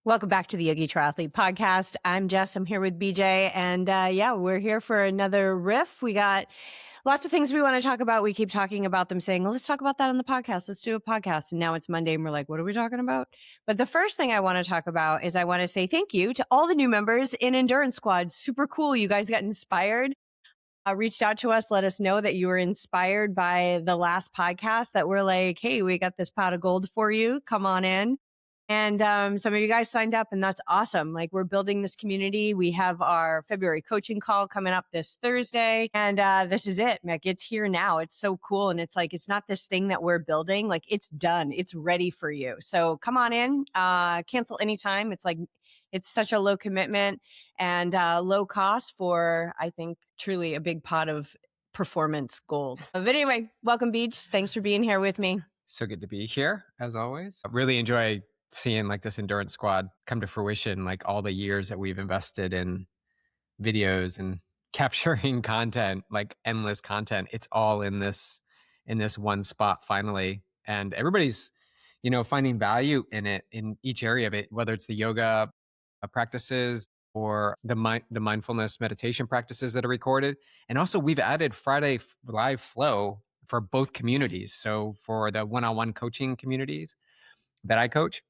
Welcome back to the Yogi Triathlete podcast. I'm Jess. I'm here with BJ. And we're here for another riff. We got lots of things we want to talk about. We keep talking about them saying, well, let's talk about that on the podcast. Let's do a podcast. And now it's Monday and we're like, what are we talking about? But the first thing I want to talk about is I want to say thank you to all the new members in Endurance Squad. Super cool. You guys got inspired. Reached out to us, let us know that you were inspired by the last podcast, that we're like, hey, we got this pot of gold for you. Come on in. And some of you guys signed up, and that's awesome. Like, we're building this community. We have our February coaching call coming up this Thursday, and this is it. Like, it's here now. It's so cool. And it's like, it's not this thing that we're building. Like, it's done. It's ready for you. So come on in, cancel anytime. It's like, it's such a low commitment and low cost for, I think, truly a big pot of performance gold. But anyway, welcome, Beach. Thanks for being here with me. So good to be here, as always. I really enjoy seeing like this Endurance Squad come to fruition, like all the years that we've invested in videos and capturing content, like endless content. It's all in this one spot finally. And everybody's, finding value in it, in each area of it, whether it's the yoga practices or the mindfulness meditation practices that are recorded. And also we've added Friday live flow for both communities. So for the one-on-one coaching communities that I coach,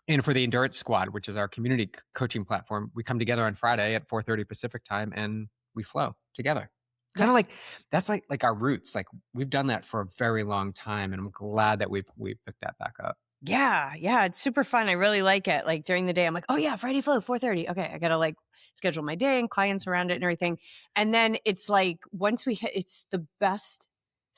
and for the Endurance Squad, which is our community coaching platform, we come together on Friday at 4:30 Pacific time and we flow together. Kind of like, that's like our roots. Like, we've done that for a very long time, and I'm glad that we've picked that back up. Yeah. It's super fun. I really like it. Like, during the day, I'm like, oh yeah, Friday flow, 4:30. Okay, I gotta like schedule my day and clients around it and everything. And then it's like, once we hit, it's the best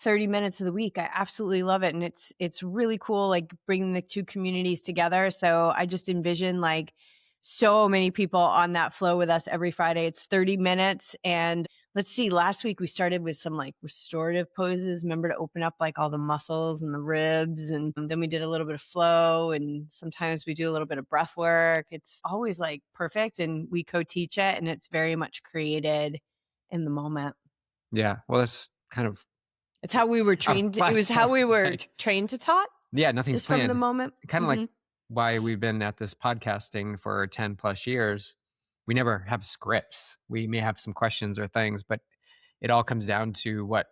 30 minutes of the week. I absolutely love it. And it's really cool, like bringing the two communities together. So I just envision like so many people on that flow with us every Friday. It's 30 minutes. And let's see, last week we started with some like restorative poses. Remember, to open up like all the muscles and the ribs. And then we did a little bit of flow. And sometimes we do a little bit of breath work. It's always like perfect. And we co-teach it. And it's very much created in the moment. Yeah. Well, it's kind of, it's how we were trained. It was how we were trained to taught. Yeah, nothing's planned. From the moment. Kind of like why we've been at this podcasting for 10 plus years. We never have scripts. We may have some questions or things, but it all comes down to what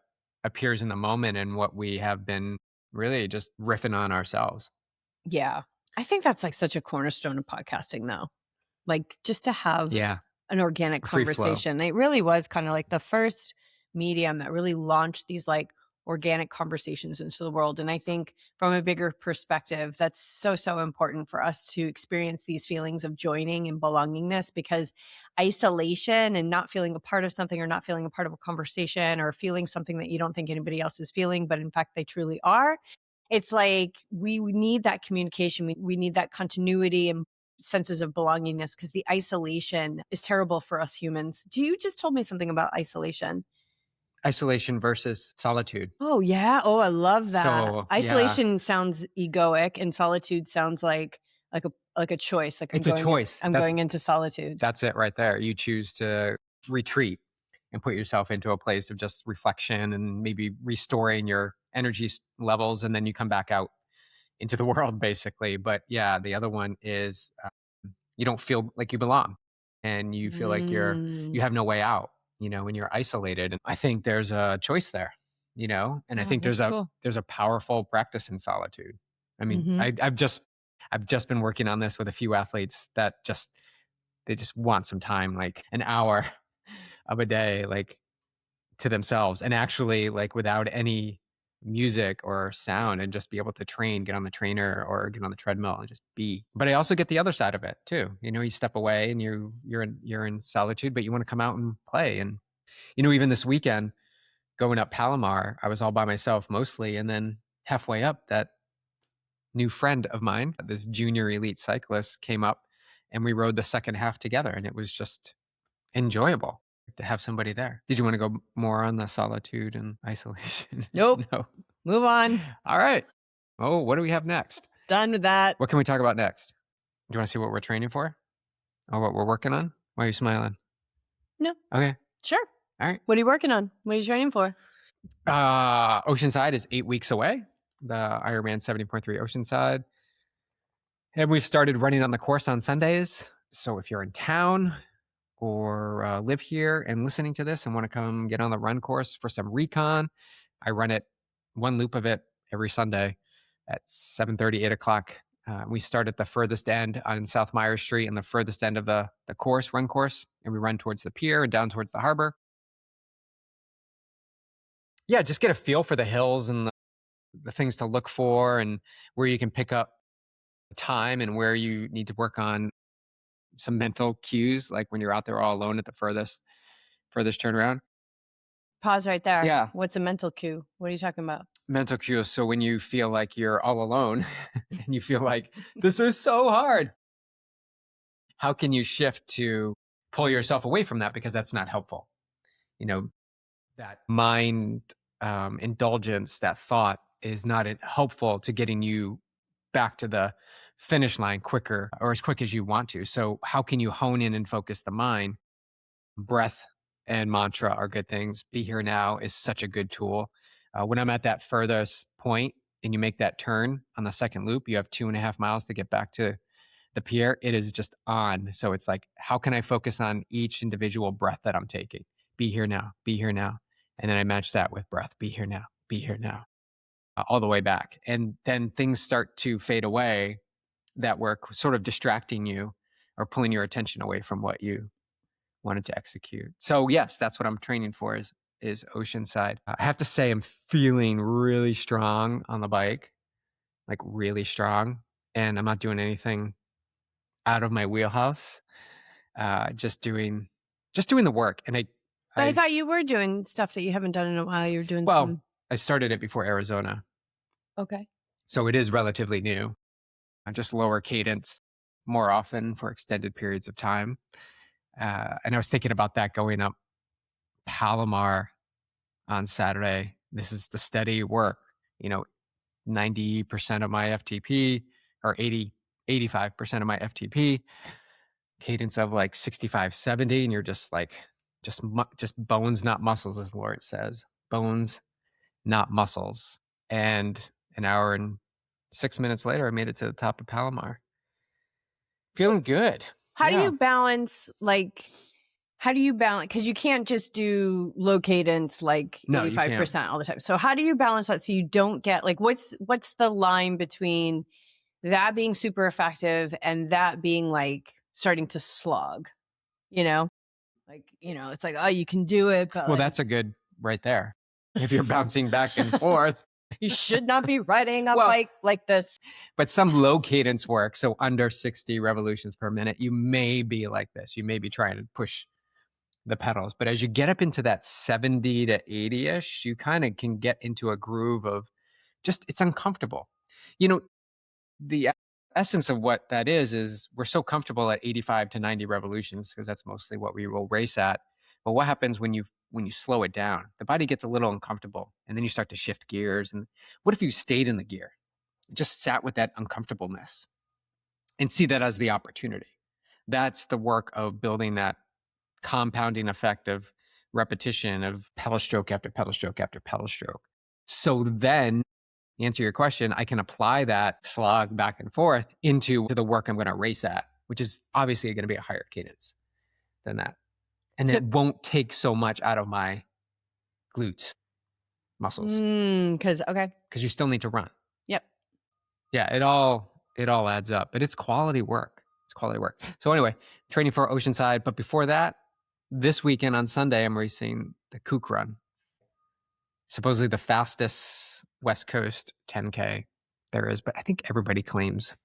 appears in the moment and what we have been really just riffing on ourselves. Yeah. I think that's like such a cornerstone of podcasting, though. Like, just to have an organic conversation. It really was kind of like the first medium that really launched these like organic conversations into the world. And I think from a bigger perspective, that's so important for us to experience these feelings of joining and belongingness, because isolation and not feeling a part of something, or not feeling a part of a conversation, or feeling something that you don't think anybody else is feeling, but in fact they truly are. It's like we need that communication. We need that continuity and senses of belongingness, because the isolation is terrible for us humans. You just told me something about isolation. Isolation versus solitude. Oh, yeah. Oh, I love that. So, isolation sounds egoic, and solitude sounds like a choice. Like, it's a choice. I'm going into solitude. That's it right there. You choose to retreat and put yourself into a place of just reflection and maybe restoring your energy levels, and then you come back out into the world, basically. But yeah, the other one is you don't feel like you belong, and you feel like you have no way out. When you're isolated. And I think there's a choice there, and I think there's a powerful practice in solitude. I mean, I've just been working on this with a few athletes that they just want some time, like an hour of a day, like to themselves, and actually like without any music or sound, and just be able to train, get on the trainer or get on the treadmill and just be. But I also get the other side of it too. You step away and you're in solitude, but you want to come out and play. And even this weekend, going up Palomar, I was all by myself mostly, and then halfway up, that new friend of mine, this junior elite cyclist, came up and we rode the second half together, and it was just enjoyable to have somebody there. Did you want to go more on the solitude and isolation? Nope. No. Move on. All right. Oh, what do we have next? Done with that. What can we talk about next? Do you want to see what we're training for? Or what we're working on? Why are you smiling? No. Okay. Sure. All right. What are you working on? What are you training for? Oceanside is 8 weeks away. The Ironman 70.3 Oceanside. And we've started running on the course on Sundays. So if you're in town or live here and listening to this and want to come get on the run course for some recon, I run it, one loop of it every Sunday at 7:30, 8 o'clock. We start at the furthest end on South Myers Street and the furthest end of the run course, and we run towards the pier and down towards the harbor. Yeah, just get a feel for the hills and the things to look for and where you can pick up time and where you need to work on some mental cues, like when you're out there all alone at the furthest turnaround. Pause right there. Yeah. What's a mental cue? What are you talking about? Mental cues. So when you feel like you're all alone and you feel like this is so hard, how can you shift to pull yourself away from that? Because that's not helpful. You know, that mind indulgence, that thought is not helpful to getting you back to the finish line quicker or as quick as you want to. So how can you hone in and focus the mind? Breath and mantra are good things. Be here now is such a good tool. When I'm at that furthest point and you make that turn on the second loop, you have 2.5 miles to get back to the pier. It is just on. So it's like, how can I focus on each individual breath that I'm taking? Be here now, be here now. And then I match that with breath. Be here now, be here now, all the way back. And then things start to fade away that were sort of distracting you or pulling your attention away from what you wanted to execute. So yes, that's what I'm training for is Oceanside. I have to say I'm feeling really strong on the bike, like really strong. And I'm not doing anything out of my wheelhouse. Just doing the work. And I thought you were doing stuff that you haven't done in a while. You were doing I started it before Arizona. Okay. So it is relatively new. Just lower cadence more often for extended periods of time. And I was thinking about that going up Palomar on Saturday. This is the steady work, 90% of my FTP or 85% of my FTP, cadence of like 65, 70. And you're just like, just bones, not muscles, as Lawrence says, bones, not muscles. And an hour and 6 minutes later, I made it to the top of Palomar. Feeling good. How do you balance because you can't just do low cadence like 85% all the time. So how do you balance that so you don't get like what's the line between that being super effective and that being like starting to slog? It's like, oh, you can do it, but well, that's a good right there. If you're bouncing back and forth, you should not be riding a bike like this. But some low cadence work, so under 60 revolutions per minute, you may be like this. You may be trying to push the pedals. But as you get up into that 70 to 80-ish, you kind of can get into a groove of just, it's uncomfortable. The essence of what that is we're so comfortable at 85 to 90 revolutions because that's mostly what we will race at. But what happens when you slow it down? The body gets a little uncomfortable and then you start to shift gears. And what if you stayed in the gear? Just sat with that uncomfortableness and see that as the opportunity. That's the work of building that compounding effect of repetition of pedal stroke after pedal stroke after pedal stroke. So then, to answer your question, I can apply that slog back and forth into the work I'm going to race at, which is obviously going to be a higher cadence than that. And it won't take so much out of my glutes muscles. Because you still need to run. Yep. Yeah, it all adds up, but it's quality work. So anyway, training for Oceanside. But before that, this weekend on Sunday, I'm racing the Kook Run. Supposedly the fastest West Coast 10K there is, but I think everybody claims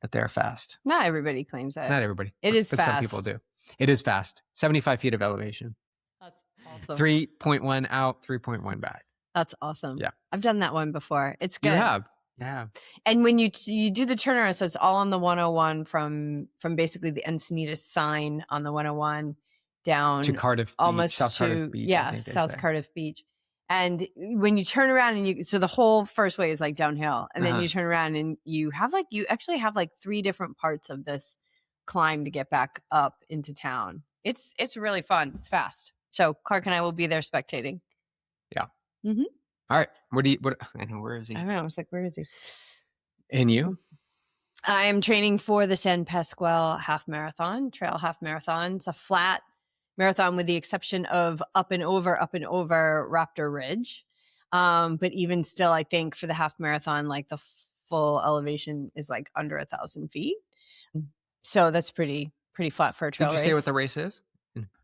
that they're fast. Not everybody claims that. Not everybody. It is but fast. Some people do. It is fast. 75 feet of elevation. That's awesome. 3.1 out, 3.1 back. That's awesome. Yeah. I've done that one before. It's good. You have. Yeah. And when you do the turnaround, so it's all on the 101 from basically the Encinitas sign on the 101 down to Cardiff Beach, almost South Cardiff Beach. Yeah, South Cardiff Beach. And when you turn around and so the whole first way is like downhill, and then you turn around and you actually have like 3 different parts of this climb to get back up into town. It's really fun. It's fast. So Clark and I will be there spectating. Yeah. Mm-hmm. All right. I know, where is he? I don't know. I was like, where is he? And you? I am training for the San Pasqual trail half marathon. It's a flat marathon with the exception of up and over Raptor Ridge. But even still, I think for the half marathon, like the full elevation is like under 1,000 feet. So that's pretty flat for a trail race. Did you say what the race is?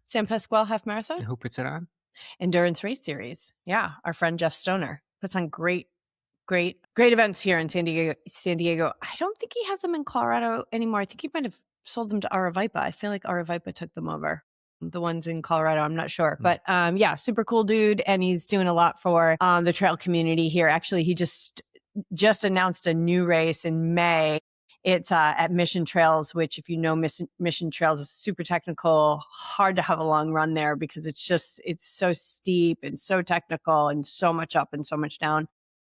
San Pasqual half marathon? And who puts it on? Endurance Race Series. Yeah. Our friend Jeff Stoner puts on great events here in San Diego. I don't think he has them in Colorado anymore. I think he might have sold them to Aravaipa. I feel like Aravaipa took them over. The ones in Colorado, I'm not sure. But yeah, super cool dude. And he's doing a lot for the trail community here. Actually, he just announced a new race in May. It's at Mission Trails, which if you know Mission Trails is super technical, hard to have a long run there because it's so steep and so technical and so much up and so much down.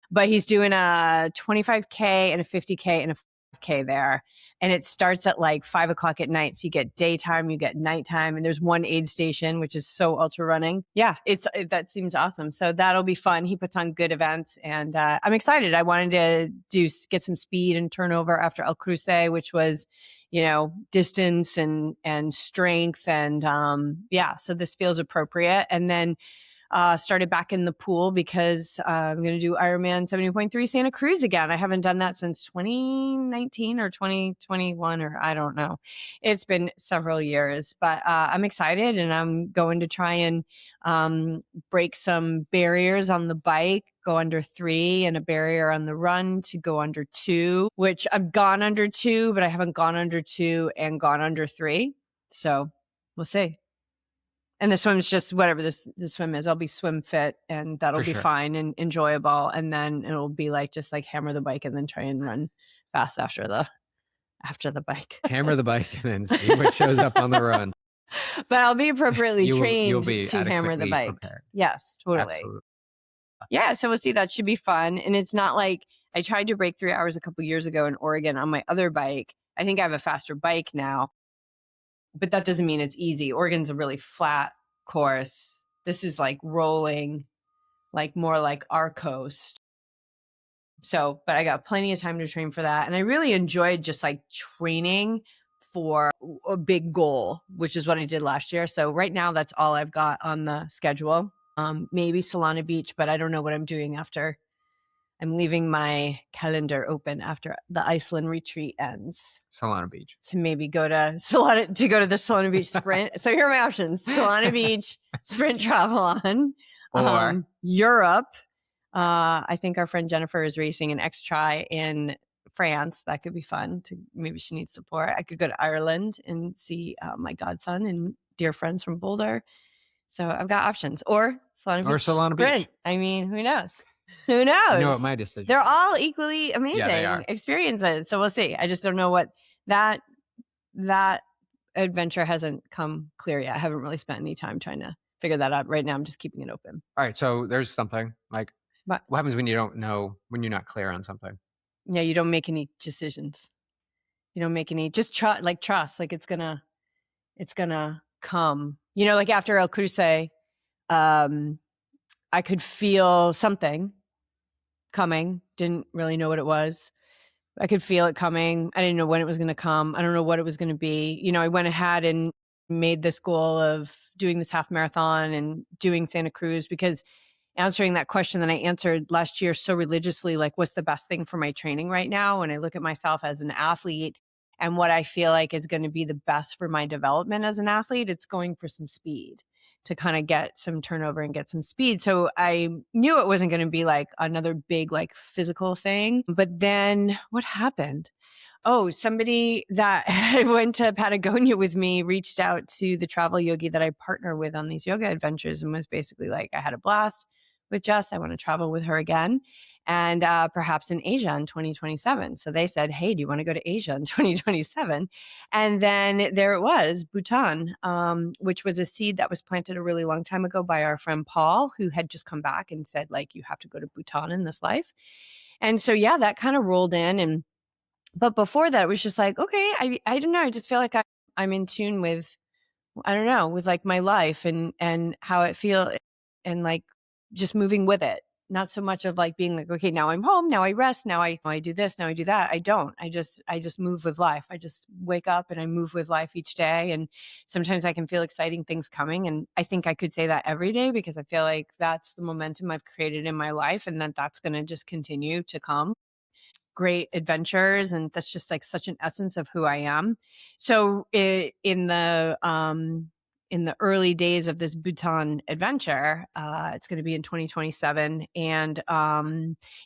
But he's doing a 25K and a 50K and a 5K there. And it starts at like 5 o'clock at night. So you get daytime, you get nighttime, and there's one aid station, which is so ultra running. Yeah, that seems awesome. So that'll be fun. He puts on good events and I'm excited. I wanted to get some speed and turnover after El Cruce, which was, distance and strength. And yeah, so this feels appropriate. And then started back in the pool because I'm going to do Ironman 70.3 Santa Cruz again. I haven't done that since 2019 or 2021, or I don't know. It's been several years, but I'm excited and I'm going to try and break some barriers on the bike, go under 3, and a barrier on the run to go under 2, which I've gone under 2, but I haven't gone under 2 and gone under 3. So we'll see. And the swim's just whatever the swim is. I'll be swim fit and that'll be fine and enjoyable. And then it'll be like just like hammer the bike and then try and run fast after the bike. Hammer the bike and then see what shows up on the run. But I'll be appropriately trained to hammer the bike. Prepared. Yes, totally. Absolutely. Yeah, so we'll see. That should be fun. And it's not like I tried to break 3 hours a couple years ago in Oregon on my other bike. I think I have a faster bike now. But that doesn't mean it's easy. Oregon's a really flat course. This is like rolling, like more like our coast. So, but I got plenty of time to train for that. And I really enjoyed just like training for a big goal, which is what I did last year. So right now that's all I've got on the schedule. Maybe Solana Beach, but I don't know what I'm doing after. I'm leaving my calendar open after the Iceland retreat ends. Solana Beach. To maybe go to the Solana Beach sprint. So here are my options. Solana Beach, sprint triathlon. Or Europe. I think our friend Jennifer is racing an X-Tri in France. That could be fun. Maybe she needs support. I could go to Ireland and see my godson and dear friends from Boulder. So I've got options. Or Solana Beach. I mean, who knows? Who knows? You know what my decision They're all equally amazing experiences. So we'll see. I just don't know what that adventure hasn't come clear yet. I haven't really spent any time trying to figure that out. Right now, I'm just keeping it open. All right. So there's something like what happens when you don't know, when you're not clear on something? Yeah, you don't make any decisions. You don't make any, just trust. Like it's gonna come. Like after El Cruce, I could feel something coming. Didn't really know what it was. I could feel it coming. I didn't know when it was going to come. I don't know what it was going to be. I went ahead and made this goal of doing this half marathon and doing Santa Cruz because answering that question that I answered last year so religiously, like what's the best thing for my training right now? When I look at myself as an athlete and what I feel like is going to be the best for my development as an athlete, it's going for some speed to kind of get some turnover and get some speed. So I knew it wasn't going to be like another big like physical thing. But then what happened? Oh, somebody that went to Patagonia with me reached out to the travel yogi that I partner with on these yoga adventures and was basically like, I had a blast with Jess. I want to travel with her again and perhaps in Asia in 2027. So they said, hey, do you want to go to Asia in 2027? And then there it was, Bhutan, which was a seed that was planted a really long time ago by our friend Paul, who had just come back and said, like, you have to go to Bhutan in this life. And so, yeah, that kind of rolled in. But before that, it was just like, okay, I don't know. I just feel like I'm in tune with, I don't know, with like my life and how it feels and like just moving with it. not so much of like being like, okay, now I'm home, now I rest, now I do this, now I do that. I don't. I just move with life. I just wake up and I move with life each day. And sometimes I can feel exciting things coming. And I think I could say that every day because I feel like that's the momentum I've created in my life, and that's going to just continue to come. Great adventures, and that's just like such an essence of who I am. So in the early days of this Bhutan adventure, it's going to be in 2027, and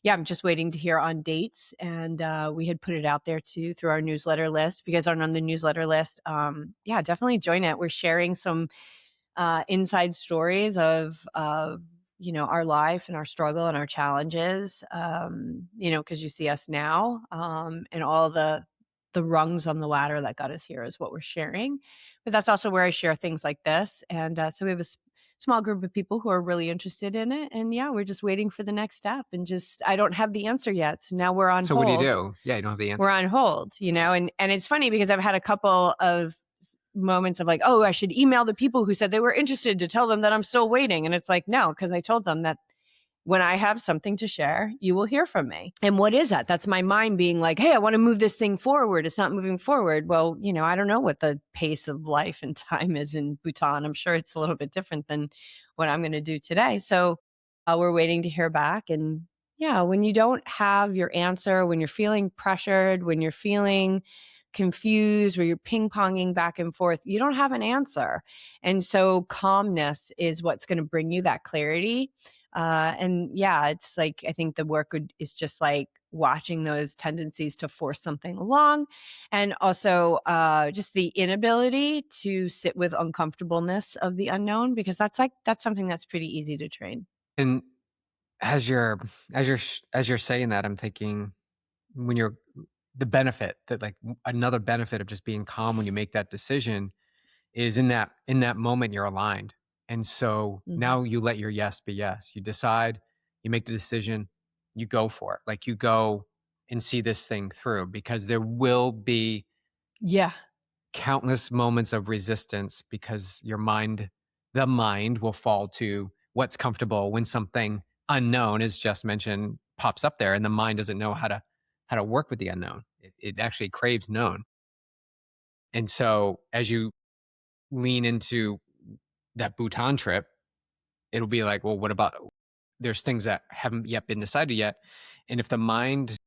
yeah, I'm just waiting to hear on dates. And we had put it out there too through our newsletter list. If you guys aren't on the newsletter list, yeah, definitely join it. We're sharing some inside stories of our life and our struggle and our challenges, because you see us now, and all the rungs on the ladder that got us here is what we're sharing. But that's also where I share things like this. And so we have a small group of people who are really interested in it. And yeah, we're just waiting for the next step, and just I don't have the answer yet. So now we're on So what do you hold. do? Yeah, you don't have the We're answer. on hold, and it's funny because I've had a couple of moments of like, oh, I should email the people who said they were interested to tell them that I'm still waiting. And it's like, no, because I told them that when I have something to share, you will hear from me. And what is that? That's my mind being like, hey, I want to move this thing forward. It's not moving forward. Well, I don't know what the pace of life and time is in Bhutan. I'm sure it's a little bit different than what I'm going to do today. So we're waiting to hear back. And yeah, when you don't have your answer, when you're feeling pressured, when you're feeling confused, where you're ping-ponging back and forth, you don't have an answer. And so calmness is what's going to bring you that clarity. And yeah, it's like, I think the work is just like watching those tendencies to force something along, and also just the inability to sit with uncomfortableness of the unknown, because that's something that's pretty easy to train. And as you're as you're saying that, I'm thinking when you're the benefit that like another benefit of just being calm when you make that decision is in that moment you're aligned. And so Mhm. now you let your yes be yes. You decide, you make the decision, you go for it. Like you go and see this thing through because there will be Yeah. countless moments of resistance because the mind will fall to what's comfortable when something unknown, as just mentioned, pops up there and the mind doesn't know how to work with the unknown. It actually craves known. And so as you lean into that Bhutan trip, it'll be like, well, what about there's things that haven't yet been decided yet. And if the mind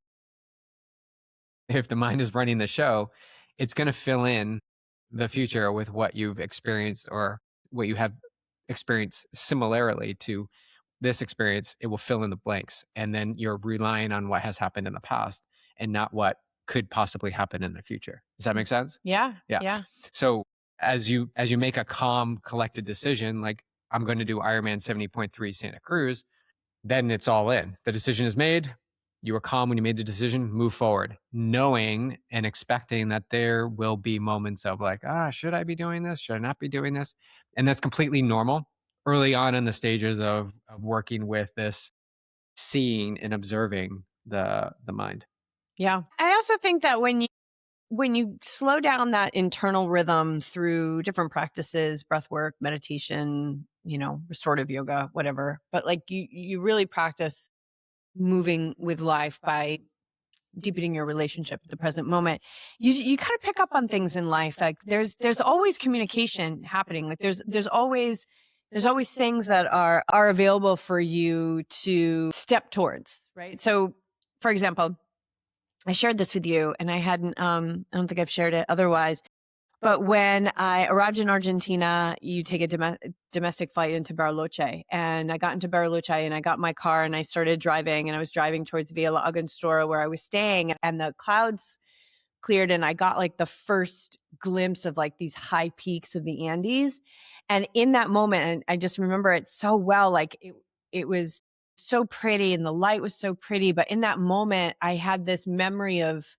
is running the show, it's going to fill in the future with what you've experienced or what you have experienced similarly to this experience. It will fill in the blanks. And then you're relying on what has happened in the past and not what could possibly happen in the future. Does that make sense? Yeah. Yeah. Yeah. So as you make a calm, collected decision, like I'm going to do Ironman 70.3 Santa Cruz, then it's all in. The decision is made. You were calm when you made the decision, move forward, knowing and expecting that there will be moments of like, should I be doing this? Should I not be doing this? And that's completely normal early on in the stages of working with this, seeing and observing the mind. Yeah. I also think that when you slow down that internal rhythm through different practices, breath work, meditation, restorative yoga, whatever, but like you really practice moving with life by deepening your relationship with the present moment, you kind of pick up on things in life. Like there's always communication happening. Like there's always things that are available for you to step towards, right? So for example, I shared this with you, and I don't think I've shared it otherwise. But when I arrived in Argentina, you take a domestic flight into Bariloche. And I got into Bariloche and I got my car and I started driving, and I was driving towards Villa La Angostura where I was staying, and the clouds cleared and I got like the first glimpse of like these high peaks of the Andes. And in that moment, and I just remember it so well, like it was so pretty and the light was so pretty. But in that moment, I had this memory of,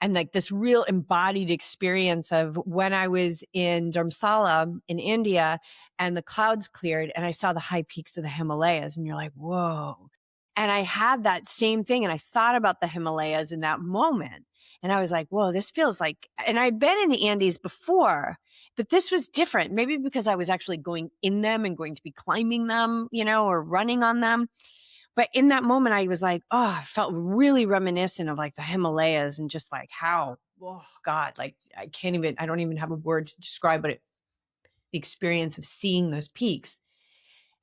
and like this real embodied experience of when I was in Dharamsala in India and the clouds cleared and I saw the high peaks of the Himalayas, and you're like, whoa. And I had that same thing, and I thought about the Himalayas in that moment. And I was like, whoa, this feels like, and I've been in the Andes before, but this was different. Maybe because I was actually going in them and going to be climbing them, or running on them. But in that moment, I was like, oh, I felt really reminiscent of like the Himalayas and just like how, oh God, like I don't even have a word to describe what the experience of seeing those peaks.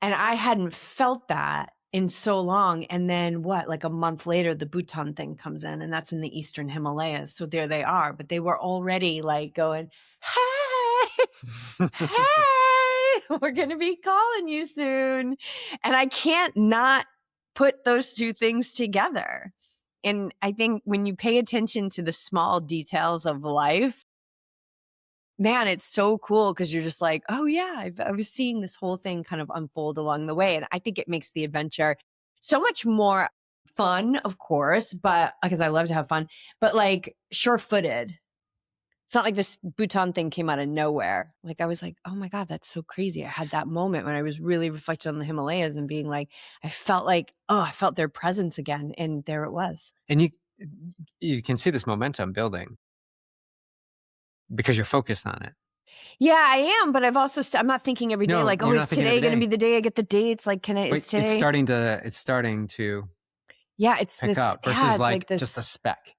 And I hadn't felt that in so long. And then like a month later, the Bhutan thing comes in, and that's in the Eastern Himalayas. So there they are, but they were already like going, hey, hey, we're going to be calling you soon. And I can't not put those two things together. And I think when you pay attention to the small details of life, man, it's so cool because you're just like, oh yeah, I was seeing this whole thing kind of unfold along the way. And I think it makes the adventure so much more fun, of course, but because I love to have fun, but like sure-footed. It's not like this Bhutan thing came out of nowhere. Like I was like, oh my God, that's so crazy. I had that moment when I was really reflecting on the Himalayas and being like, I felt their presence again. And there it was. And you can see this momentum building because you're focused on it. Yeah, I am, but I've also I'm not thinking every day No, like, oh, you're is not thinking today every going to day. be the day I get the dates? Like, can I? But Is today? it's starting to Yeah, it's pick this. up Yeah, versus it's like this. just a speck.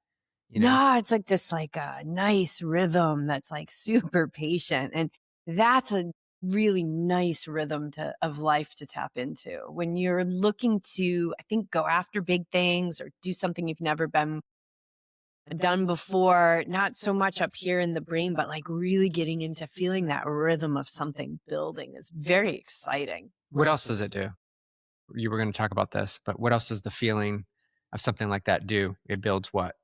You know? No, it's like this, like a nice rhythm that's like super patient, and that's a really nice rhythm of life to tap into when you're looking to, I think, go after big things or do something you've never been done before. Not so much up here in the brain, but like really getting into feeling that rhythm of something building is very exciting. What else does it do? You were going to talk about this, but what else does the feeling of something like that do? It builds what?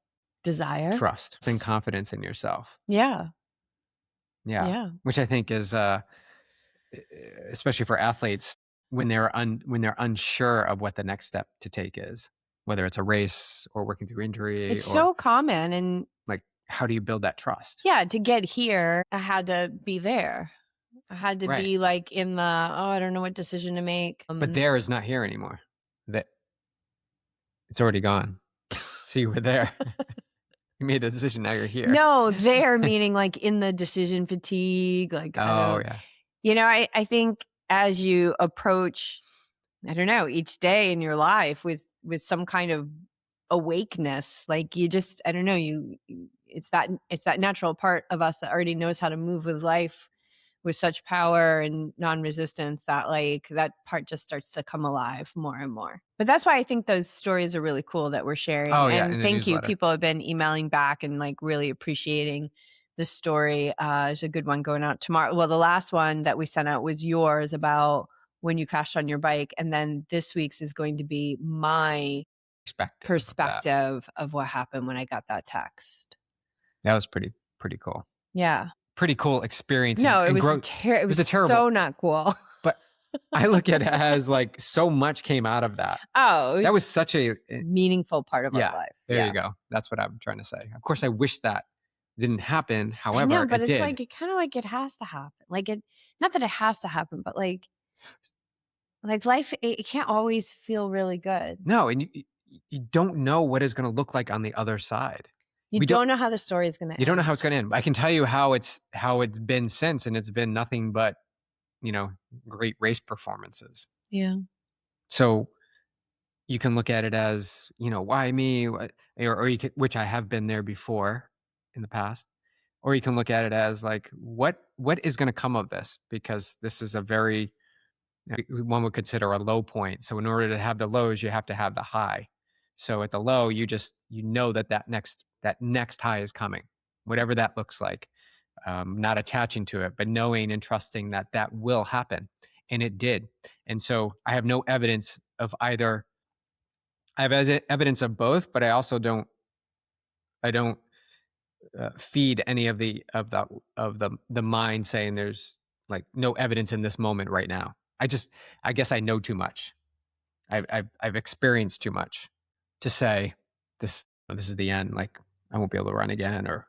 Desire, Trust and confidence in yourself. Yeah. Yeah. Yeah. Which I think is, especially for athletes, when they're unsure of what the next step to take is, whether it's a race or working through injury, It's or so common. And like, how do you build that trust? yeah, to get here, I had to be there. I had to Right. be like in the, I don't know what decision to make. But there is not here anymore. That it's already gone. So you were there. You made a decision. Now you're here. No, there meaning like in the decision fatigue. Like, Yeah. I think as you approach, I don't know, each day in your life with some kind of awakeness, like you just, I don't know, it's that natural part of us that already knows how to move with life with such power and non-resistance that like that part just starts to come alive more and more. But that's why I think those stories are really cool that we're sharing. Oh, yeah, And in the thank you. newsletter. People have been emailing back and like really appreciating the story. There's a good one going out tomorrow. Well, the last one that we sent out was yours about when you crashed on your bike. And then this week's is going to be my perspective of what happened when I got that text. That was pretty cool. Yeah. Pretty cool experience. No, and it was it was a terrible, so not cool. But I look at it as like so much came out of that. Oh, that was such a meaningful part of our life. There you go. That's what I'm trying to say. Of course, I wish that didn't happen. However, I know, but it it's did. like, it kind of like it has to happen. Like not that it has to happen, but like life, it can't always feel really good. No, and you don't know what is going to look like on the other side. You don't know how the story is going to end. You don't know how it's going to end. I can tell you how it's been since, and it's been nothing but, great race performances. Yeah. So you can look at it as, why me? Or you could, which I have been there before in the past. Or you can look at it as like, what is going to come of this? Because this is a very, one would consider a low point. So in order to have the lows, you have to have the high. So at the low, you know that next high is coming, whatever that looks like. Not attaching to it, but knowing and trusting that will happen. And it did. And so I have no evidence of either. I have evidence of both, but I also don't feed any of the mind saying there's like no evidence in this moment right now. I guess I know too much. I've experienced too much to say this is the end. Like I won't be able to run again, or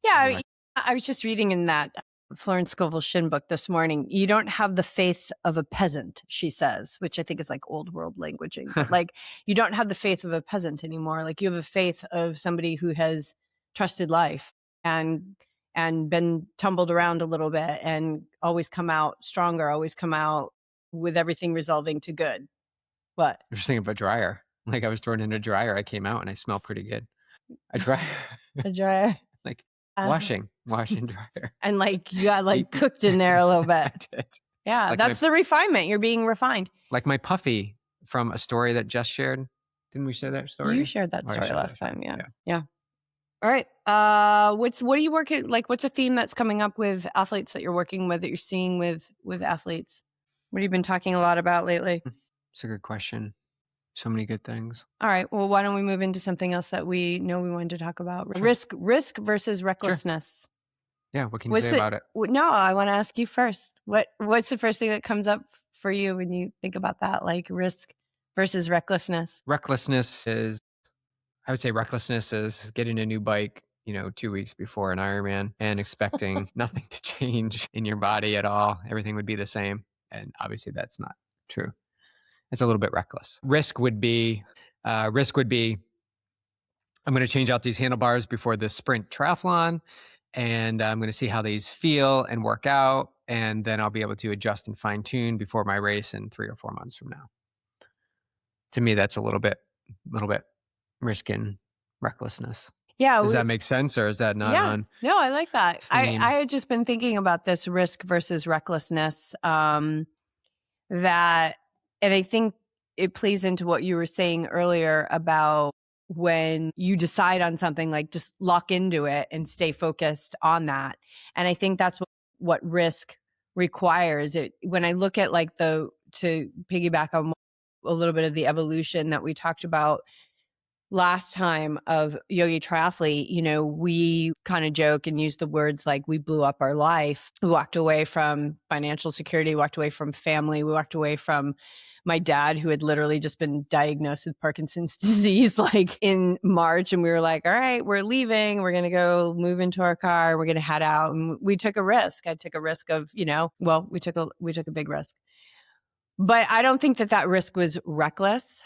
yeah. I was just reading in that Florence Scovel Shin book this morning. You don't have the faith of a peasant, she says, which I think is like old world languaging. But like you don't have the faith of a peasant anymore. Like you have a faith of somebody who has trusted life and been tumbled around a little bit and always come out stronger, always come out with everything resolving to good. What? I'm just thinking about dryer. Like I was thrown in a dryer. I came out and I smell pretty good. A dryer. A dryer. Like Uh, washing dryer. and like you got like You- cooked in there a little I bit. did. Yeah, Like that's the refinement. You're being refined. like my puffy from a story that Jess shared. Didn't we share that story? You shared that Or I story shared last that time. story. Yeah. Yeah. All right. What are you working like? What's a theme that's coming up with athletes that you're working with that you're seeing with athletes? What have you been talking a lot about lately? It's a good question. So many good things. All right. Well, why don't we move into something else that we know we wanted to talk about? Sure. Risk versus recklessness. Yeah. What can you say about it? No, I want to ask you first. What's the first thing that comes up for you when you think about that? Like risk versus recklessness. Recklessness is, I would say recklessness is getting a new bike, 2 weeks before an Ironman and expecting nothing to change in your body at all. Everything would be the same. And obviously that's not true. It's a little bit reckless. Risk would be, I'm going to change out these handlebars before the sprint triathlon, and I'm going to see how these feel and work out. And then I'll be able to adjust and fine tune before my race in 3 or 4 months from now. To me, that's a little bit risk and recklessness. Yeah. Does that make sense, or is that not on? No, I like that. I theme? had just been thinking about this risk versus recklessness. That, and I think it plays into what you were saying earlier about when you decide on something, like just lock into it and stay focused on that. And I think that's what risk requires. It when I look at like to piggyback on a little bit of the evolution that we talked about last time of Yogi Triathlete, we kind of joke and use the words like we blew up our life. We walked away from financial security, walked away from family, we walked away from my dad, who had literally just been diagnosed with Parkinson's disease like in March. And we were like, all right, we're leaving. We're going to go move into our car. We're going to head out. And we took a risk. I took a risk of, we took a big risk. But I don't think that risk was reckless,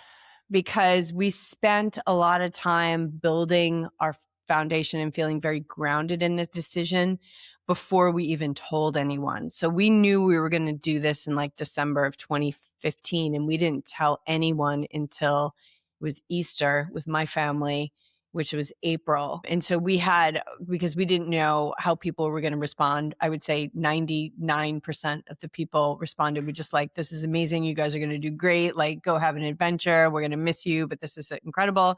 because we spent a lot of time building our foundation and feeling very grounded in this decision before we even told anyone. So we knew we were going to do this in like December of 2015, and we didn't tell anyone until it was Easter with my family, which was April. And so because we didn't know how people were going to respond, I would say 99% of the people responded with just like, this is amazing. You guys are going to do great. Like, go have an adventure. We're going to miss you, but this is incredible.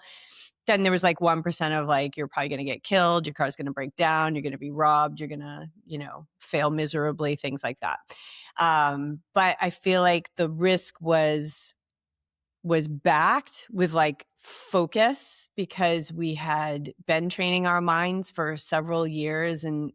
Then there was like 1% of like, you're probably going to get killed. Your car's going to break down. You're going to be robbed. You're going to, fail miserably, things like that. But I feel like the risk was backed with like focus, because we had been training our minds for several years and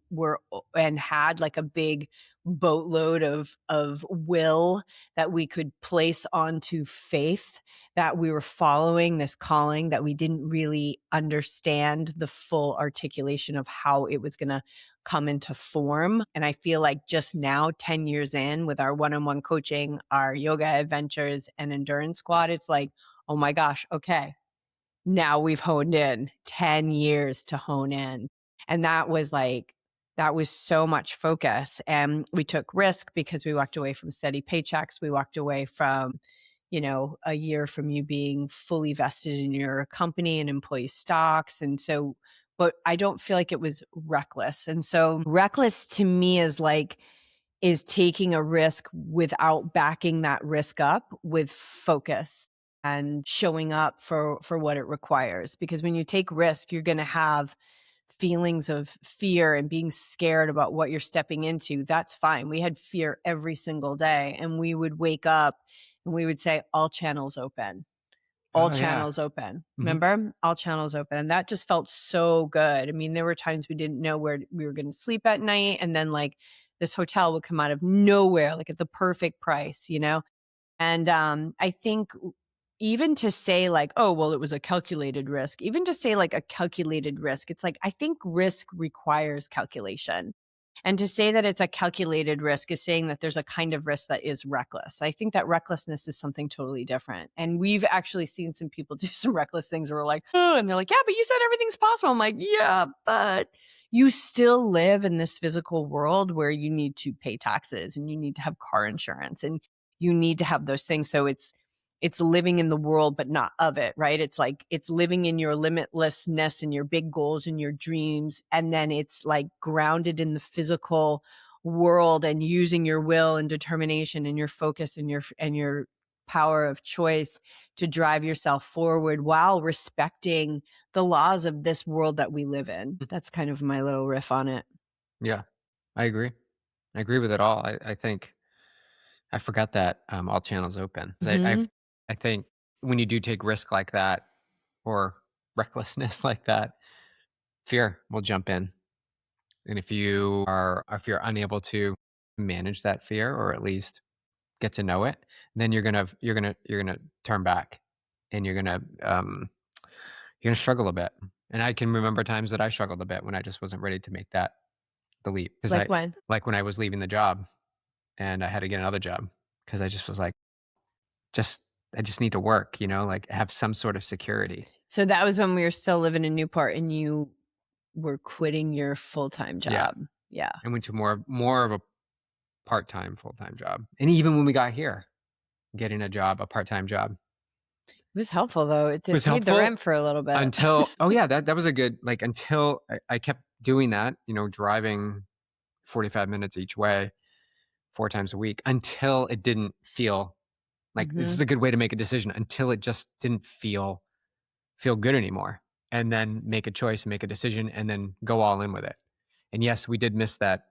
had like a big boatload of will that we could place onto faith, that we were following this calling, that we didn't really understand the full articulation of how it was going to come into form. And I feel like just now, 10 years in, with our one-on-one coaching, our yoga adventures and endurance squad, it's like, oh my gosh, okay, now we've honed in. 10 years to hone in. And that was so much focus. And we took risk because we walked away from steady paychecks. We walked away from, a year from you being fully vested in your company and employee stocks. And so, but I don't feel like it was reckless. And so reckless to me is taking a risk without backing that risk up with focus and showing up for what it requires. Because when you take risk, you're going to have feelings of fear and being scared about what you're stepping into. That's fine. We had fear every single day, and we would wake up and we would say, all channels open. All channels open. Mm-hmm. Remember? All channels open. And that just felt so good. I mean, there were times we didn't know where we were going to sleep at night. And then like this hotel would come out of nowhere, like at the perfect price, And I think even to say like, oh, well, it was a calculated risk, even to say like a calculated risk, it's like, I think risk requires calculation. And to say that it's a calculated risk is saying that there's a kind of risk that is reckless. I think that recklessness is something totally different. And we've actually seen some people do some reckless things where we're like, oh, and they're like, yeah, but you said everything's possible. I'm like, yeah, but you still live in this physical world where you need to pay taxes and you need to have car insurance and you need to have those things. So it's living in the world, but not of it, right? It's like, it's living in your limitlessness and your big goals and your dreams. And then it's like grounded in the physical world and using your will and determination and your focus and your power of choice to drive yourself forward while respecting the laws of this world that we live in. That's kind of my little riff on it. Yeah, I agree. I agree with it all. I think I forgot that all channels open. 'Cause Mhm. I think when you do take risk like that or recklessness like that, fear will jump in. And if you're unable to manage that fear or at least get to know it, then you're gonna turn back and you're gonna struggle a bit. And I can remember times that I struggled a bit when I just wasn't ready to make the leap. Because Like when? like when I was leaving the job and I had to get another job because I just was like, just I just need to work, like have some sort of security. So that was when we were still living in Newport and you were quitting your full-time Yeah. job. Yeah. I went to more of a part-time, full-time job. And even when we got here, getting a part-time job It was helpful though. It was paid the helpful rent for a little bit. until oh yeah, that was a good like until I kept doing that, driving 45 minutes each way 4 times a week until it didn't feel like this is Mhm. a good way to make a decision until it just didn't feel good anymore. And then make a choice and make a decision and then go all in with it. And yes, we did miss that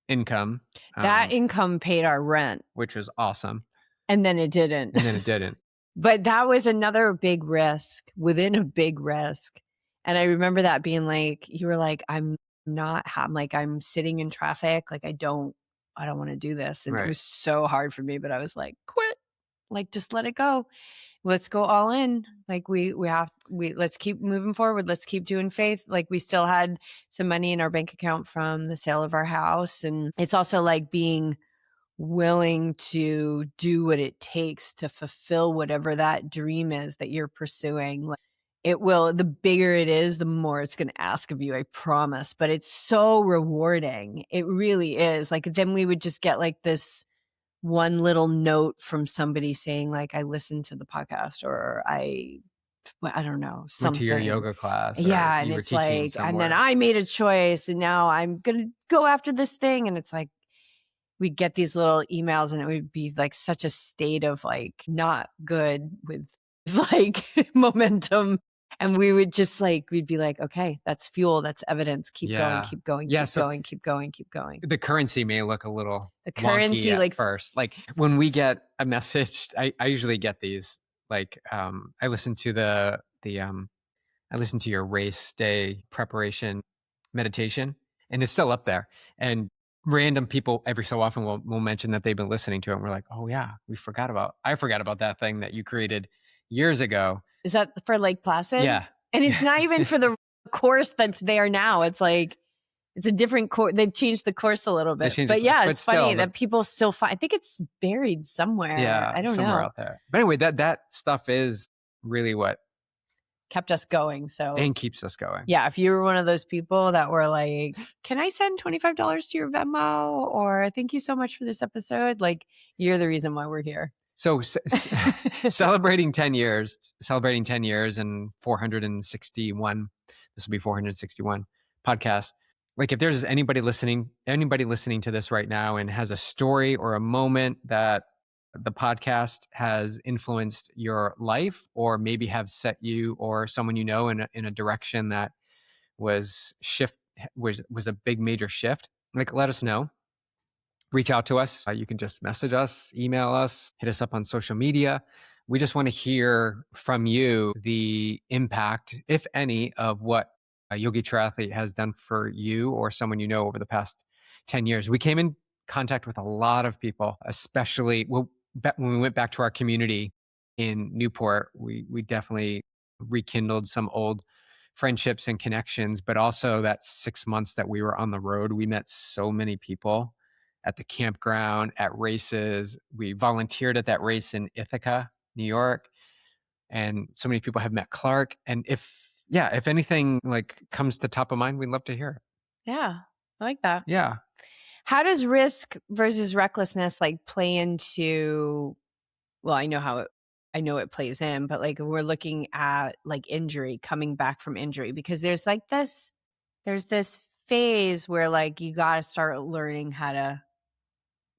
income, That income paid our rent which was awesome. and then it didn't. And then it didn't. But that was another big risk within a big risk. And I remember that being like, you were like, I'm like, I'm sitting in traffic. Like, I don't want to do this. And it Right. was so hard for me, but I was like, quit, like, just let it go. Let's go all in. Like let's keep moving forward. Let's keep doing faith. Like we still had some money in our bank account from the sale of our house. And it's also like being willing to do what it takes to fulfill whatever that dream is that you're pursuing. Like the bigger it is, the more it's going to ask of you, I promise. But it's so rewarding. It really is. Like then we would just get like this one little note from somebody saying like, I listened to the podcast or I don't know, Went to your something. yoga class or Yeah. And you were it's teaching like, and then somewhere. I made a choice and now I'm going to go after this thing. And it's like, we'd get these little emails and it would be like such a state of like not good with like momentum. And we would just like, we'd be like, okay, that's fuel. That's evidence. Keep going, Yeah. keep going, Yeah, keep so going, keep going, keep going. the currency may look a little The wonky currency, at like, first. Like when we get a message, I usually get these. Like I listen to I listen to your race day preparation meditation, and it's still up there. And random people every so often will mention that they've been listening to it. And we're like, oh yeah, I forgot about that thing that you created years ago. is that for Lake Placid? Yeah. And it's not even for the course that's there now. It's like, it's a different course. They've changed the course a little They bit. changed the But course, yeah, but it's funny still, that people still find, I think it's buried somewhere. yeah, I don't somewhere know. out there. But anyway, that stuff is really what Kept us going. So and keeps us going. yeah, if you were one of those people that were like, can I send $25 to your Venmo? Or thank you so much for this episode. Like, you're the reason why we're here. So celebrating 10 years and 461, this will be 461 podcasts. Like if there's anybody listening to this right now and has a story or a moment that the podcast has influenced your life or maybe have set you or someone you know in a direction that was a big major shift, like let us know. Reach out to us. You can just message us, email us, hit us up on social media. We just want to hear from you the impact, if any, of what a Yogi Triathlete has done for you or someone you know over the past 10 years. We came in contact with a lot of people, especially when we went back to our community in Newport. We definitely rekindled some old friendships and connections, but also that 6 months that we were on the road, we met so many people at the campground, at races. We volunteered at that race in Ithaca, New York. And so many people have met Clark. And if anything like comes to top of mind, we'd love to hear it. Yeah, I like that. Yeah. How does risk versus recklessness like play into, well, I know how it I know it plays in, but like we're looking at like injury, coming back from injury, because there's this phase where like you got to start learning how to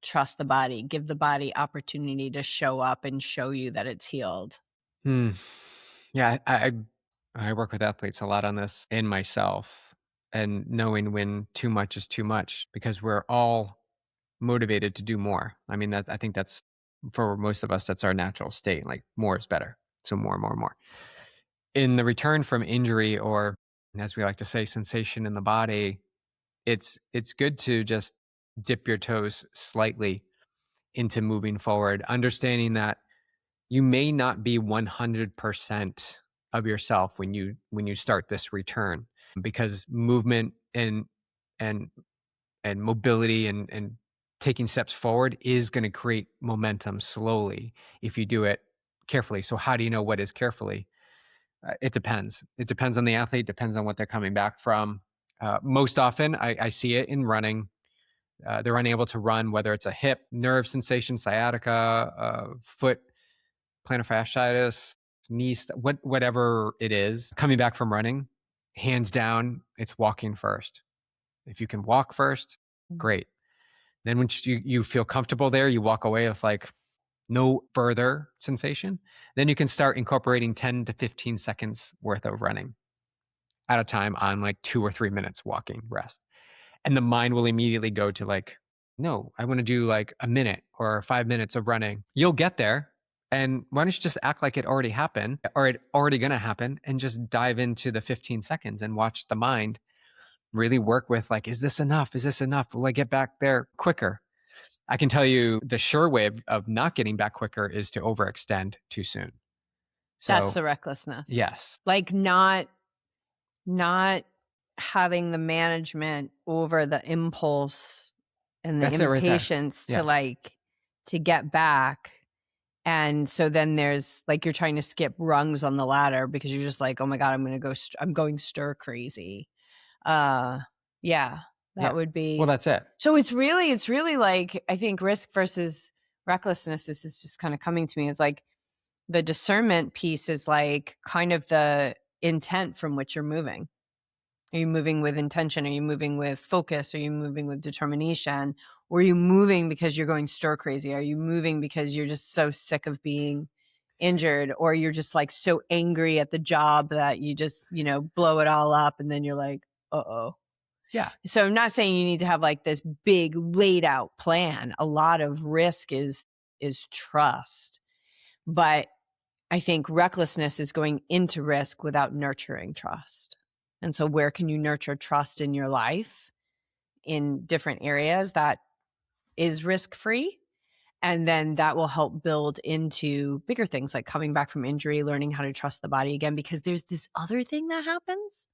trust the body, give the body opportunity to show up and show you that it's healed. Hmm. Yeah, I work with athletes a lot on this in myself, and knowing when too much is too much, because we're all motivated to do more. I mean, that I think that's for most of us, that's our natural state. Like more is better. So more, more, more. In the return from injury, or as we like to say, sensation in the body, it's good to just dip your toes slightly into moving forward, understanding that you may not be 100% of yourself when you start this return, because movement and and mobility and taking steps forward is going to create momentum slowly if you do it carefully. So how do you know what is carefully? It depends on the athlete, depends on what they're coming back from. Most often I see it in running. They're unable to run, whether it's a hip nerve sensation, sciatica, foot plantar fasciitis, knee, whatever it is, coming back from running, hands down, it's walking first. If you can walk first, great. Then when you feel comfortable there, you walk away with like no further sensation. Then you can start incorporating 10 to 15 seconds worth of running at a time on like 2 or 3 minutes walking rest. And the mind will immediately go to like, no, I want to do like a minute or 5 minutes of running. You'll get there. And why don't you just act like it already happened or it already going to happen, and just dive into the 15 seconds and watch the mind really work with like, is this enough? Is this enough? Will I get back there quicker? I can tell you the sure way of not getting back quicker is to overextend too soon. That's So the recklessness. yes, Like not having the management over the impulse and the that's it right there. impatience Yeah. to get back. And so then there's like, you're trying to skip rungs on the ladder because you're just like, oh my God, I'm going stir crazy. Yeah, Yeah. that would Well, be. that's it. So it's really like, I think risk versus recklessness, this is just kind of coming to me. It's like the discernment piece is like kind of the intent from which you're moving. Are you moving with intention? Are you moving with focus? Are you moving with determination? Or are you moving because you're going stir crazy? Are you moving because you're just so sick of being injured? Or you're just like so angry at the job that you just, blow it all up, and then you're like, uh-oh. Yeah. So I'm not saying you need to have like this big laid out plan. A lot of risk is trust. But I think recklessness is going into risk without nurturing trust. And so where can you nurture trust in your life in different areas that is risk-free? And then that will help build into bigger things like coming back from injury, learning how to trust the body again, because there's this other thing that happens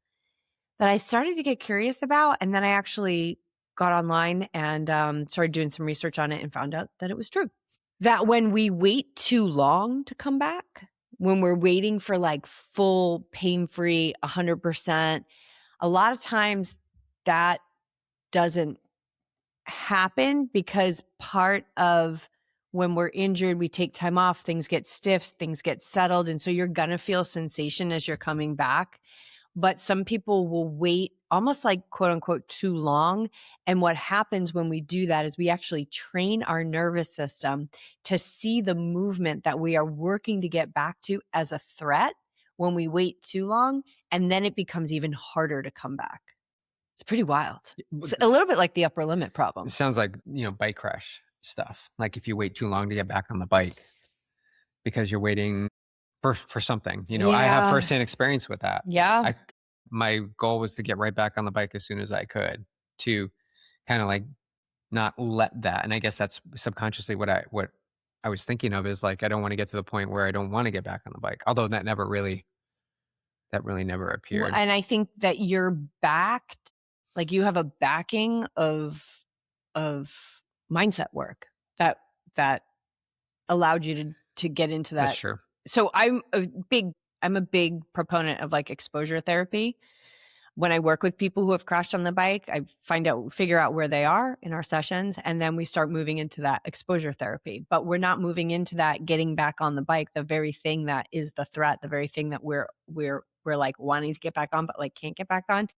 that I started to get curious about. And then I actually got online and started doing some research on it and found out that it was true. That when we wait too long to come back, when we're waiting for like full pain-free 100%, a lot of times that doesn't happen because part of when we're injured, we take time off, things get stiff, things get settled. And so you're going to feel sensation as you're coming back. But some people will wait almost like quote unquote too long. And what happens when we do that is we actually train our nervous system to see the movement that we are working to get back to as a threat when we wait too long. And then it becomes even harder to come back. It's pretty wild. It's a little bit like the upper limit problem. It sounds like, bike crash stuff. Like if you wait too long to get back on the bike because you're waiting for something, I have Yeah. firsthand experience with that. Yeah. My goal was to get right back on the bike as soon as I could, to kind of like not let that. And I guess that's subconsciously what I was thinking of, is like, I don't want to get to the point where I don't want to get back on the bike. Although that really never appeared. And I think that you're backed, like you have a backing of mindset work that allowed you to get into that. That's true. So I'm a big proponent of like exposure therapy, when I work with people who have crashed on the bike, I figure out where they are in our sessions, and then we start moving into that exposure therapy. But we're not moving into that getting back on the bike, the very thing that is the threat, the very thing that we're like wanting to get back on, but like can't get back on.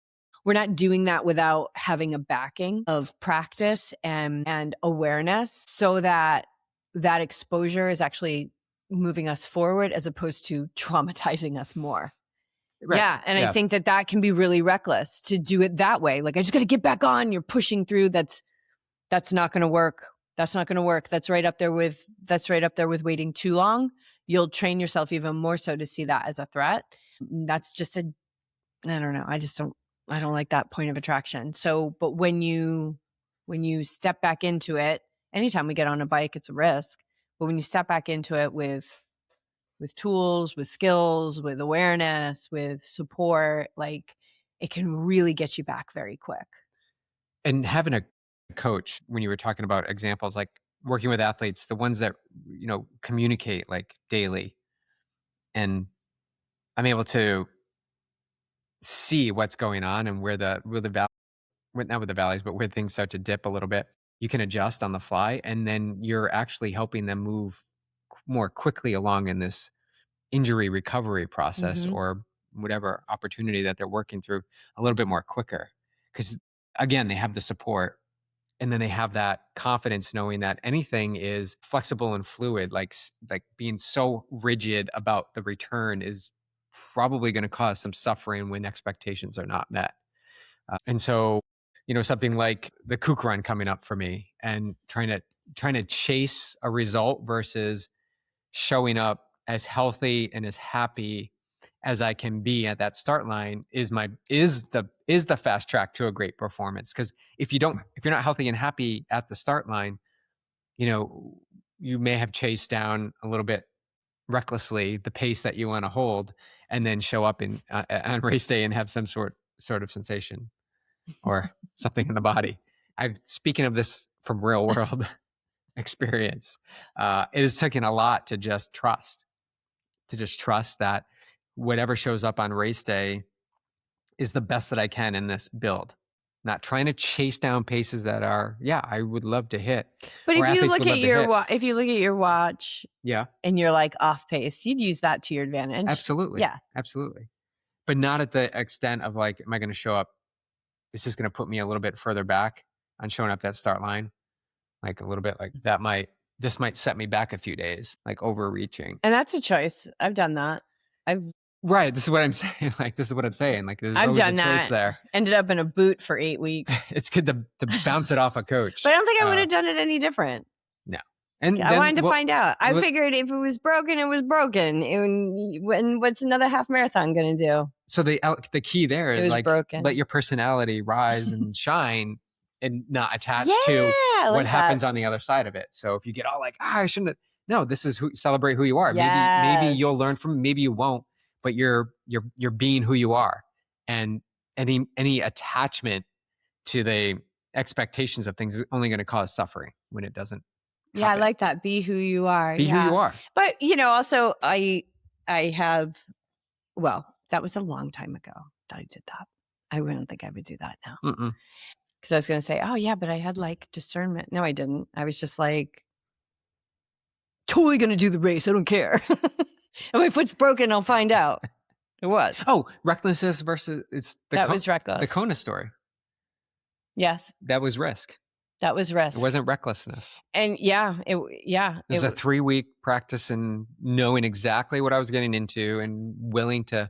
We're not doing that without having a backing of practice and awareness, so that that exposure is actually moving us forward as opposed to traumatizing us more. Right. Yeah. And I think that can be really reckless to do it that way. Like, I just got to get back on. You're pushing through. That's not going to work. That's not going to work. That's right up there with waiting too long. You'll train yourself even more so to see that as a threat. That's just I don't know. I don't like that point of attraction. So, but when you step back into it, anytime we get on a bike, it's a risk. But when you step back into it with tools, with skills, with awareness, with support, like, it can really get you back very quick. And having a coach, when you were talking about examples, like working with athletes, the ones that, communicate like daily, and I'm able to see what's going on and where the not with the valleys, but where things start to dip a little bit. You can adjust on the fly, and then you're actually helping them move more quickly along in this injury recovery process, or whatever opportunity that they're working through, a little bit more quicker. Because again, they have the support, and then they have that confidence knowing that anything is flexible and fluid. Like being so rigid about the return is probably going to cause some suffering when expectations are not met. And so, something like the kook run coming up for me, and trying to chase a result versus showing up as healthy and as happy as I can be at that start line is the fast track to a great performance. Because if you're not healthy and happy at the start line, you may have chased down a little bit recklessly the pace that you want to hold, and then show up on race day and have some sort of sensation or something in the body. Speaking of this from real world experience, it has taken a lot to just trust that whatever shows up on race day is the best that I can in this build. Not trying to chase down paces that are, I would love to hit. But if you look at your watch, and you're like off pace, you'd use that to your advantage. Absolutely. Yeah. Absolutely. But not at the extent of like, am I going to show up? Is this going to put me a little bit further back on showing up that start line? Like a little bit like this might set me back a few days, like overreaching. And that's a choice. I've done that. Right. This is what I'm saying. Like, there's I've always done a choice that. there. Ended up in a boot for 8 weeks. It's good to bounce it off a coach. But I don't think I would have done it any different. No. And I wanted to find out. I figured if it was broken, it was broken. And what's another half marathon going to do? So the key there is like, broken. Let your personality rise and shine, and not attached to what happens on the other side of it. So if you get all like, I shouldn't have, no, this is celebrate who you are. Yes. Maybe you'll learn from, maybe you won't, but you're being who you are. And any attachment to the expectations of things is only going to cause suffering when it doesn't happen. I like that. Be who you are. Be who you are. But also I have, that was a long time ago that I did that. I don't think I would do that now. Because I was going to say, oh yeah, but I had like discernment. No, I didn't. I was just like, totally going to do the race. I don't care. And my foot's broken. I'll find out. It was. Oh, recklessness versus was reckless. The Kona story. Yes. That was risk. That was risk. It wasn't recklessness. And it was a 3-week practice in knowing exactly what I was getting into and willing to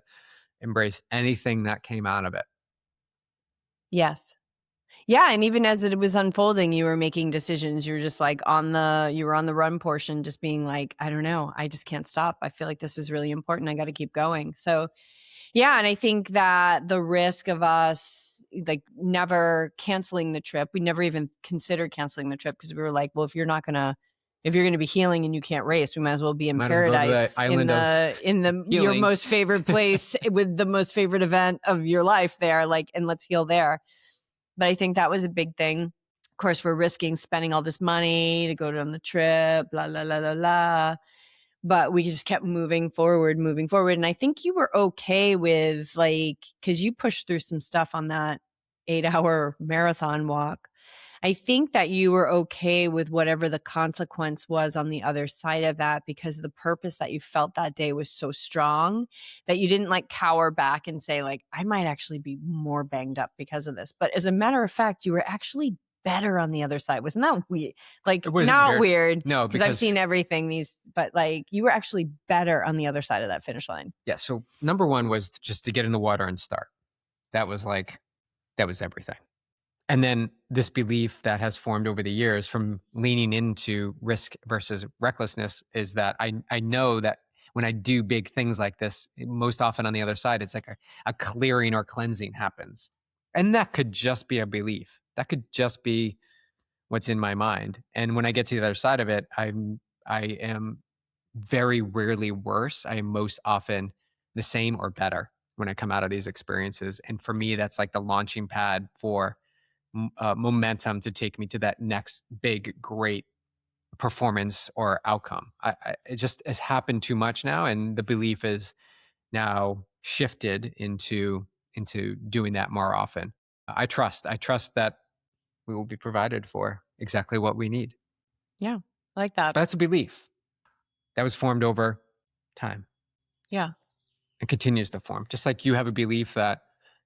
embrace anything that came out of it. Yes. Yeah. And even as it was unfolding, you were making decisions. You were just like you were on the run portion, just being like, I don't know. I just can't stop. I feel like this is really important. I got to keep going. So yeah. And I think that the risk of us like never canceling the trip, we never even considered canceling the trip, because we were like, well, if you're going to be healing and you can't race, we might as well be in paradise in your most favorite place with the most favorite event of your life there, like, and let's heal there. But I think that was a big thing. Of course, we're risking spending all this money to go on the trip, blah, blah, blah, blah, blah. but we just kept moving forward. And I think you were okay with because you pushed through some stuff on that 8-hour marathon walk. I think that you were okay with whatever the consequence was on the other side of that, because the purpose that you felt that day was so strong that you didn't cower back and say I might actually be more banged up because of this. But as a matter of fact, you were actually better on the other side. Wasn't that weird? It wasn't Not weird. No, because I've because seen everything but you were actually better on the other side of that finish line. yeah. So number one was just to get in the water and start. That was everything. And then this belief that has formed over the years from leaning into risk versus recklessness is that I know that when I do big things like this, most often on the other side, it's like a clearing or cleansing happens. And that could just be a belief. That could just be what's in my mind. And when I get to the other side of it, I am very rarely worse. I am most often the same or better when I come out of these experiences. And for me, that's like the launching pad for momentum to take me to that next big, great performance or outcome. It just has happened too much now, and the belief is now shifted into doing that more often. I trust that we will be provided for exactly what we need. Yeah, I like that. But that's a belief that was formed over time. Yeah. It continues to form. Just like you have a belief that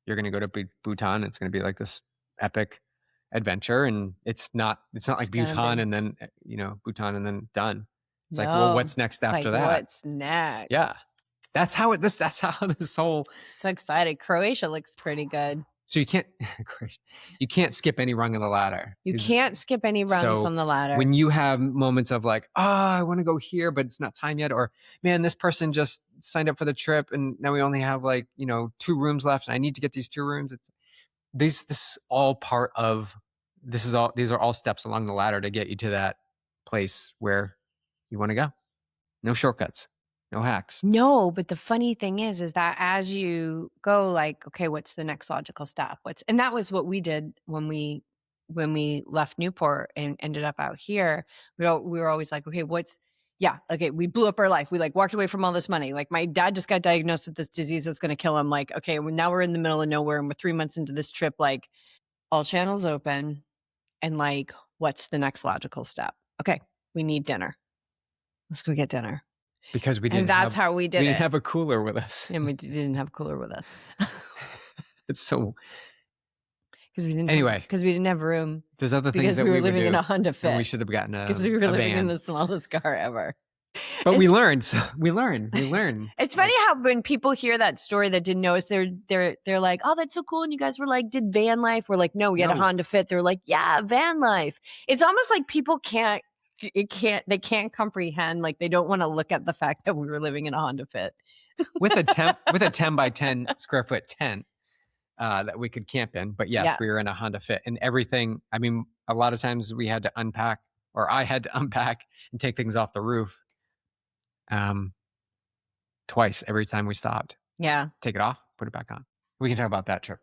you're going to go to Bhutan, it's going to be like this epic adventure, and it's not like Bhutan and then Bhutan and then done. It's like, well, what's next after that? What's next? Yeah, that's how this whole. So excited. Croatia looks pretty good. So you can't skip any rung of the ladder. You can't skip any rungs on the ladder. When you have moments of I want to go here, but it's not time yet, or man, this person just signed up for the trip and now we only have 2 rooms left and I need to get these 2 rooms. This is all part of these are all steps along the ladder to get you to that place where you want to go. No shortcuts, no hacks. No, but the funny thing is that as you go, okay, what's the next logical step? And that was what we did when we left Newport and ended up out here. We were always like, okay, okay, we blew up our life. We walked away from all this money. My dad just got diagnosed with this disease that's going to kill him. Okay, well, now we're in the middle of nowhere and we're 3 months into this trip, all channels open. And what's the next logical step? Okay, we need dinner. Let's go get dinner. Because we didn't. And that's how we did it. We didn't have a cooler with us. And we didn't have a cooler with us. It's so. Because we didn't have room. There's other things that we were living in a Honda Fit. And we should have gotten a because we were living van. in the smallest car ever. But we learned. We learn. It's funny how when people hear that story that didn't know us, they're like, "Oh, that's so cool!" And you guys were like, "Did van life?" We're like, "No, we had a Honda Fit." They're like, "Yeah, van life." It's almost like people they can't comprehend. They don't want to look at the fact that we were living in a Honda Fit with a 10 by 10 square foot tent that we could camp in. But yes, we were in a Honda Fit, and everything. I mean, a lot of times we had to unpack, or I had to unpack and take things off the roof. Twice every time we stopped. Yeah. Take it off, put it back on. We can talk about that trip.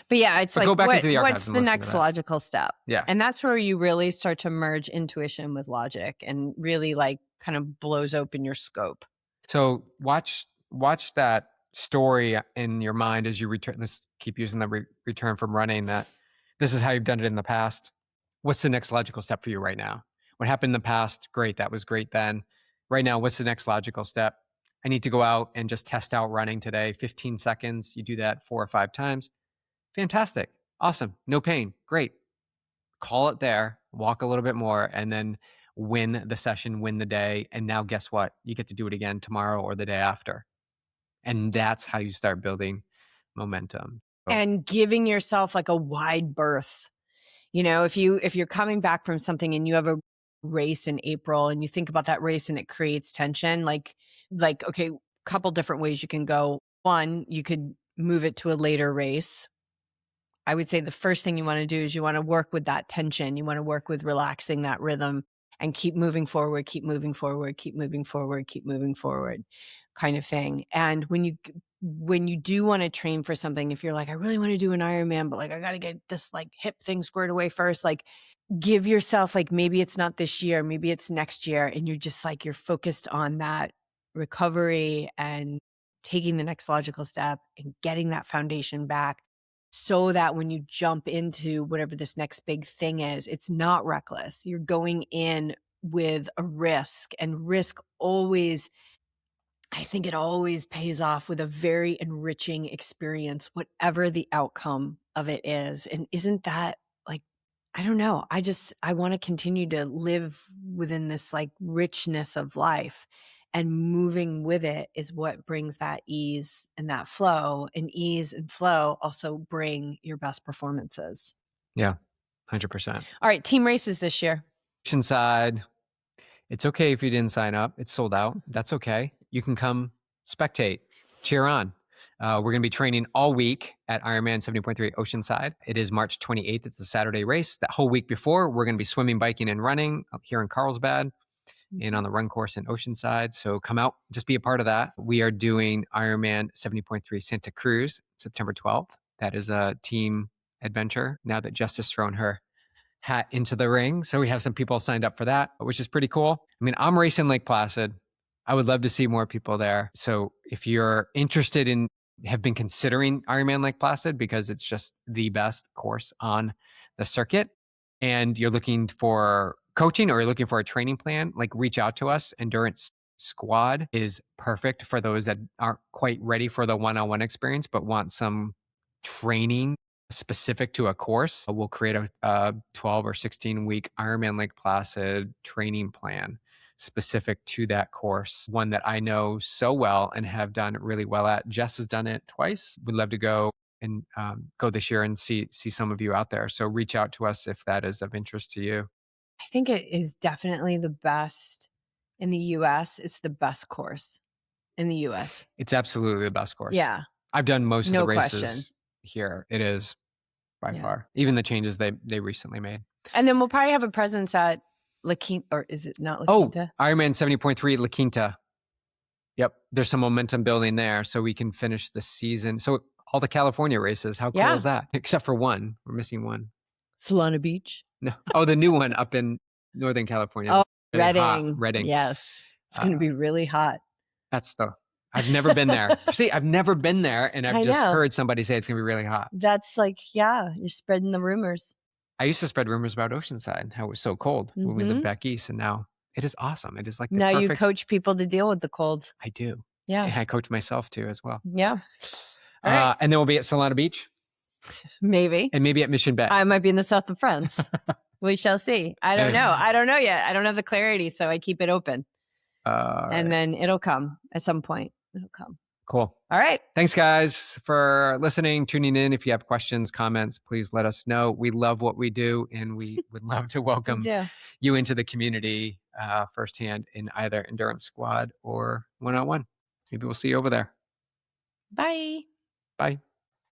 But yeah, it's go back into the archives. What's the next logical step? Yeah. And that's where you really start to merge intuition with logic and really kind of blows open your scope. So watch that story in your mind as you return. Let's keep using the return from running. That this is how you've done it in the past. What's the next logical step for you right now? What happened in the past? Great. That was great then. Right now, what's the next logical step? I need to go out and just test out running today. 15 seconds. You do that 4 or 5 times. Fantastic. Awesome. No pain. Great. Call it there. Walk a little bit more and then win the session, win the day. And now guess what? You get to do it again tomorrow or the day after. And that's how you start building momentum. And giving yourself a wide berth. If you're coming back from something and you have a race in April and you think about that race and it creates tension, okay, couple different ways you can go. One, you could move it to a later race. I would say the first thing you want to do is you want to work with that tension. You want to work with relaxing that rhythm and keep moving forward, keep moving forward, keep moving forward, keep moving forward kind of thing. And when you do want to train for something, if you're I really want to do an Ironman, but I got to get this hip thing squared away first, give yourself, like, maybe it's not this year, maybe it's next year, and you're just like, you're focused on that recovery and taking the next logical step and getting that foundation back so that when you jump into whatever this next big thing is, it's not reckless. You're going in with a risk, and risk always, I think it always pays off with a very enriching experience, whatever the outcome of it is. And isn't that like, I don't know. I want to continue to live within this like richness of life, and moving with it is what brings that ease and that flow, and ease and flow also bring your best performances. Yeah, 100%. All right. Team races this year. Oceanside. It's okay if you didn't sign up. It's sold out. That's okay. You can come spectate, cheer on. We're going to be training all week at Ironman 70.3 Oceanside. It is March 28th. It's a Saturday race. That whole week before, we're going to be swimming, biking, and running up here in Carlsbad and on the run course in Oceanside. So come out, just be a part of that. We are doing Ironman 70.3 Santa Cruz, September 12th. That is a team adventure now that Jess has thrown her hat into the ring. So we have some people signed up for that, which is pretty cool. I mean, I'm racing Lake Placid. I would love to see more people there. So if you're interested in, have been considering Ironman Lake Placid because it's just the best course on the circuit, and you're looking for coaching or you're looking for a training plan, like reach out to us. Endurance Squad is perfect for those that aren't quite ready for the one-on-one experience, but want some training specific to a course. We'll create a 12 or 16 week Ironman Lake Placid training plan specific to that course, one that I know so well and have done really well at. Jess has done it twice. We'd love to go and go this year and see some of you out there. So reach out to us if that is of interest to you. I think it is definitely the best in the US. It's the best course in the US. It's absolutely the best course. Yeah. I've done most of No the races question. here. It is by Yeah. far, even the changes they recently made. And then we'll probably have a presence at La Quinta, or is it not La Oh, Quinta? Ironman 70.3 La Quinta. Yep. There's some momentum building there so we can finish the season. So all the California races, how cool Yeah. is that? Except for one. We're missing one. Solana Beach. No. Oh, the new one up in Northern California. Oh, Really hot. Redding. Redding. Yes. It's going to be really hot. That's I've never been there. See, I've never been there, and I've just heard somebody say it's going to be really hot. That's like, yeah, you're spreading the rumors. I used to spread rumors about Oceanside, how it was so cold when we lived back east, and now it is awesome. It is like the now perfect... you coach people to deal with the cold. I do. Yeah. And I coach myself too as well. Yeah. All right. And then we'll be at Solana Beach. Maybe. And maybe at Mission Bay. I might be in the south of France. We shall see. I don't know. I don't know yet. I don't have the clarity, so I keep it open. And then it'll come at some point. It'll come. Cool. All right. Thanks, guys, for listening, tuning in. If you have questions, comments, please let us know. We love what we do, and we would love to welcome you into the community firsthand in either Endurance Squad or one-on-one. Maybe we'll see you over there. Bye. Bye.